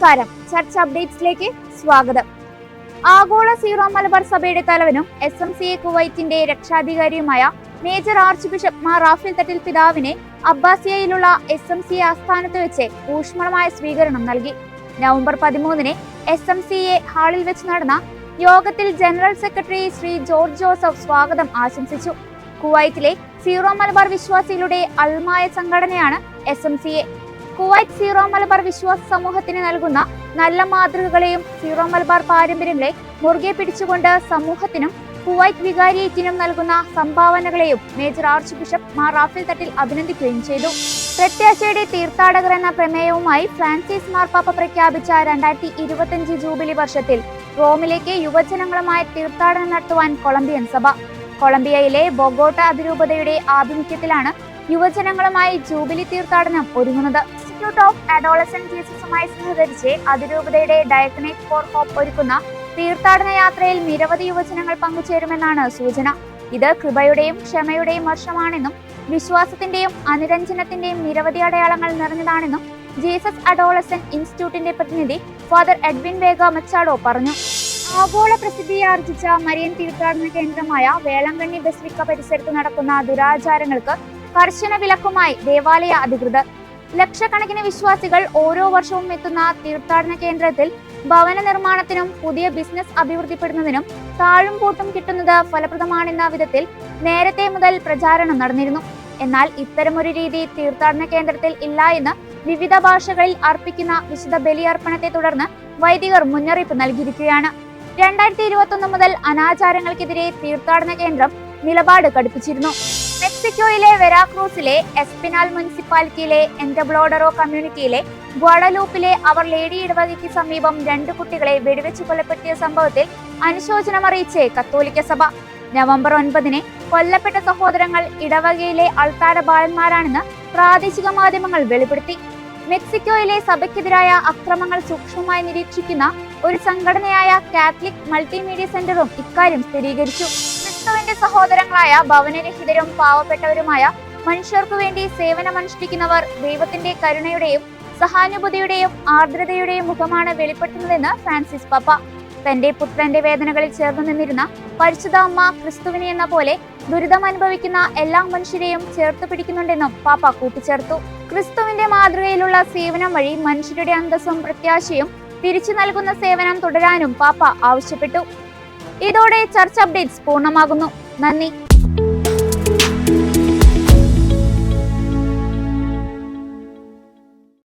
നമസ്കാരം. ചർച്ച് അപ്ഡേറ്റ്സിലേക്ക് സ്വാഗതം. ആഗോള സീറോ മലബാർ സഭയുടെ തലവനും SMCA കുവൈറ്റിന്റെ രക്ഷാധികാരിയുമായ major archbishop Mar Raphael Thattil പിതാവിനെ അബ്ബാസിയയിലുള്ള SMCA ആസ്ഥാനത്ത് വെച്ച് ഊഷ്മളമായ സ്വീകരണം നൽകി. നവംബർ 13 SMCA ഹാളിൽ വെച്ച് നടന്ന യോഗത്തിൽ general secretary Shri George Joseph സ്വാഗതം ആശംസിച്ചു. കുവൈറ്റിലെ സീറോ മലബാർ വിശ്വാസികളുടെ അൽമായ സംഘടനയാണ് SMCA. കുവൈറ്റ് സീറോ മലബാർ വിശ്വാസ സമൂഹത്തിന് നൽകുന്ന നല്ല മാതൃകകളെയും സീറോ മലബാർ പാരമ്പര്യങ്ങളെ മുറുകെ പിടിച്ചുകൊണ്ട് സമൂഹത്തിനും കുവൈറ്റ് വികാരിയേറ്റിനും നൽകുന്ന സംഭാവനകളെയും major archbishop Mar Raphael Thattil അഭിനന്ദിക്കുകയും ചെയ്തു. പ്രത്യാശയുടെ തീർത്ഥാടകർ എന്ന പ്രമേയവുമായി ഫ്രാൻസിസ് മാർപ്പാപ്പ പ്രഖ്യാപിച്ച 2025 ജൂബിലി വർഷത്തിൽ റോമിലേക്ക് യുവജനങ്ങളുമായി തീർത്ഥാടനം നടത്തുവാൻ കൊളംബിയൻ സഭ കൊളംബിയയിലെ ബൊഗോട്ട അതിരൂപതയുടെ ആഭിമുഖ്യത്തിലാണ് യുവജനങ്ങളുമായി ജൂബിലി തീർത്ഥാടനം ഒരുങ്ങുന്നത്. ഇൻസ്റ്റിറ്റ്യൂട്ട് ഓഫ് അഡോളസെന്റ് ജീസസുമായി സഹകരിച്ച് അതിരൂപതയുടെ ഡയക്കനേറ്റ് ഫോർ ഹോപ്പ് ഒരുക്കുന്ന തീർത്ഥാടന യാത്രയിൽ നിരവധി യുവജനങ്ങൾ പങ്കുചേരുമെന്നാണ് സൂചന. ഇത് കൃപയുടെയും ക്ഷമയുടെയും വർഷമാണെന്നും വിശ്വാസത്തിന്റെയും അനുരഞ്ജനത്തിന്റെയും നിരവധി അടയാളങ്ങൾ നിറഞ്ഞതാണെന്നും ജീസസ് അഡോളസെന്റ് ഇൻസ്റ്റിറ്റ്യൂട്ടിന്റെ പ്രതിനിധി ഫാദർ എഡ്വിൻ വേഗ മച്ചാഡോ പറഞ്ഞു. ആഗോള പ്രസിദ്ധിയാർജിച്ച മരിയൻ തീർത്ഥാടന കേന്ദ്രമായ വേളങ്കണ്ണി ബസിലിക്ക പരിസരത്ത് നടക്കുന്ന ദുരാചാരങ്ങൾക്ക് കർശന വിലക്കുമായി ദേവാലയ അധികൃതർ. ലക്ഷക്കണക്കിന് വിശ്വാസികൾ ഓരോ വർഷവും എത്തുന്ന തീർത്ഥാടന കേന്ദ്രത്തിൽ ഭവന നിർമ്മാണത്തിനും പുതിയ ബിസിനസ് അഭിവൃദ്ധിപ്പെടുന്നതിനും താഴും കൂട്ടും കിട്ടുന്നത് ഫലപ്രദമാണെന്ന വിധത്തിൽ നേരത്തെ മുതൽ പ്രചാരണം നടന്നിരുന്നു. എന്നാൽ ഇത്തരമൊരു രീതി തീർത്ഥാടന കേന്ദ്രത്തിൽ ഇല്ല എന്ന് വിവിധ ഭാഷകളിൽ അർപ്പിക്കുന്ന വിശുദ്ധ ബലിയർപ്പണത്തെ തുടർന്ന് വൈദികർ മുന്നറിയിപ്പ് നൽകിയിരിക്കുകയാണ്. 2021 മുതൽ അനാചാരങ്ങൾക്കെതിരെ തീർത്ഥാടന കേന്ദ്രം നിലപാട് കടുപ്പിച്ചിരുന്നു. മെക്സിക്കോയിലെ വെരാക്രൂസിലെ എസ്പിനാൽ മുനിസിപ്പാലിറ്റിയിലെ എൻറ്റബ്ലോഡറോ കമ്മ്യൂണിറ്റിയിലെ ഗ്വാഡലൂപ്പിലെ അവർ ലേഡി ഇടവകയ്ക്ക് സമീപം 2 കുട്ടികളെ വെടിവെച്ച് കൊലപ്പെടുത്തിയ സംഭവത്തിൽ അനുശോചനമറിയിച്ച് കത്തോലിക്ക സഭ. നവംബർ 9 കൊല്ലപ്പെട്ട സഹോദരങ്ങൾ ഇടവകയിലെ അൾത്താര ബാലന്മാരാണെന്ന് പ്രാദേശിക മാധ്യമങ്ങൾ വെളിപ്പെടുത്തി. മെക്സിക്കോയിലെ സഭയ്ക്കെതിരായ അക്രമങ്ങൾ സൂക്ഷ്മമായി നിരീക്ഷിക്കുന്ന ഒരു സംഘടനയായ കാത്തലിക് മൾട്ടിമീഡിയ സെന്ററും ഇക്കാര്യം സ്ഥിരീകരിച്ചു. ക്രിസ്തുവിന്റെ സഹോദരങ്ങളായ ഭവനരഹിതരും പാവപ്പെട്ടവരുമായ മനുഷ്യർക്കു വേണ്ടി സേവനമനുഷ്ഠിക്കുന്നവർ ദൈവത്തിന്റെ കരുണയുടെയും സഹാനുഭൂതിയുടെയും ആർദ്രതയുടെയും മുഖമാണ് വെളിപ്പെടുത്തുന്നതെന്ന് ഫ്രാൻസിസ് പാപ്പ. തന്റെ പുത്രന്റെ വേദനകളിൽ ചേർന്നു നിന്നിരുന്ന പരിശുദ്ധ അമ്മ ക്രിസ്തുവിനെ എന്ന പോലെ ദുരിതം അനുഭവിക്കുന്ന എല്ലാ മനുഷ്യരെയും ചേർത്ത് പിടിക്കുന്നുണ്ടെന്നും പാപ്പ കൂട്ടിച്ചേർത്തു. ക്രിസ്തുവിന്റെ മാതൃകയിലുള്ള സേവനം വഴി മനുഷ്യരുടെ അന്തസ്സും പ്രത്യാശയും തിരിച്ചു നൽകുന്ന സേവനം തുടരാനും പാപ്പ ആവശ്യപ്പെട്ടു. ഇതോടെ ചർച്ച് അപ്ഡേറ്റ്സ് പൂർണ്ണമാകുന്നു. നന്ദി.